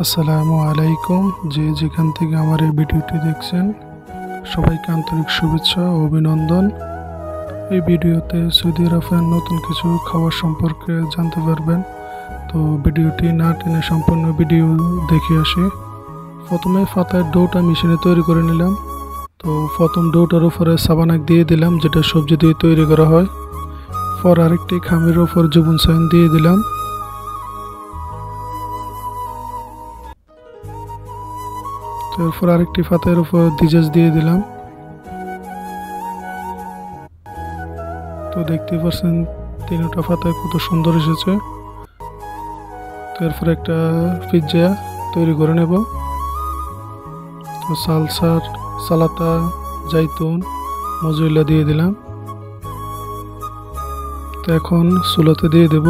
আসসালামু আলাইকুম। যে যেখান থেকে আমার এই ভিডিওটি দেখছেন সবাইকে আন্তরিক শুভেচ্ছা ও অভিনন্দন। এই ভিডিওতে সৌদি আরবের নতুন কিছু খাবার সম্পর্কে জানতে পারবেন। তো ভিডিওটি না টেনে সম্পূর্ণ ভিডিও দেখে আসি। প্রথমে ফাতায়ের ডোটা মেশিনে তৈরি করে নিলাম। তো প্রথম ডোটার উপরে সাবানাক দিয়ে দিলাম, যেটা সবজি দিয়ে তৈরি করা হয়। পর আরেকটি খামির উপর জুবুন সাইন দিয়ে দিলাম। এরপর আরেকটি ফাতায়ের উপর দিজাজ দিয়ে দিলাম। তো দেখতে পাচ্ছেন তিনটা ফাতায় কত সুন্দর এসেছে। তো এরপর একটা পিৎজা তৈরি করে নেব। তো সালসার সালাতা জাইতুন মজুরিলা দিয়ে দিলাম। তো এখন চুলাতে দিয়ে দেব।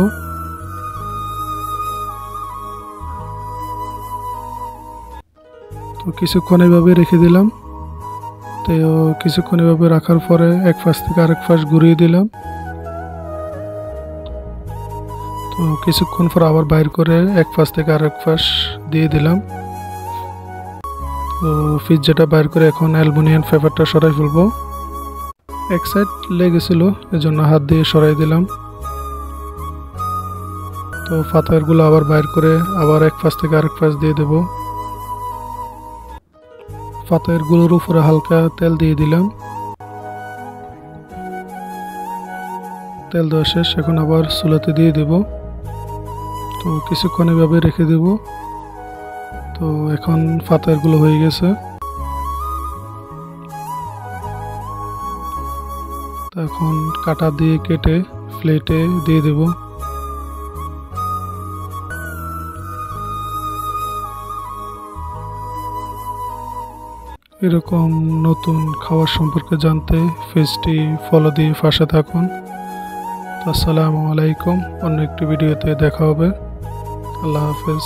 তো কিছুক্ষণ এভাবে রেখে দিলাম। তো কিছুক্ষণ এভাবে রাখার পরে এক পাশ থেকে আরেক পাশ ঘুরিয়ে দিলাম। তো কিছুক্ষণ পর আবার বাইর করে এক পাশ থেকে আরেক পাশ দিয়ে দিলাম। তো পিৎজাটা বাইর করে এখন অ্যালুমিনিয়াম পেপারটা সরাই ফেলবো। এক সাইড লেগেছিল, এজন্য হাত দিয়ে সরাই দিলাম। তো ফাতায়েরগুলো আবার বাইর করে আবার এক পাশ থেকে আরেক পাশ দিয়ে দেব। ফাতায়েরগুলোর উপরে হালকা তেল দিয়ে দিলাম। তেল দেওয়া শেষ, এখন আবার চুলাতে দিয়ে দেব। তো কিছুক্ষণ এভাবে রেখে দেব। তো এখন ফাতায়েরগুলো হয়ে গেছে। তো এখন কাটা দিয়ে কেটে প্লেটে দিয়ে দেব। এরকম নতুন খাবার সম্পর্কে জানতে পেজটি ফলো দিয়ে পাশে থাকুন। আসসালামু আলাইকুম। অন্য একটি ভিডিওতে দেখা হবে। আল্লাহ হাফেজ।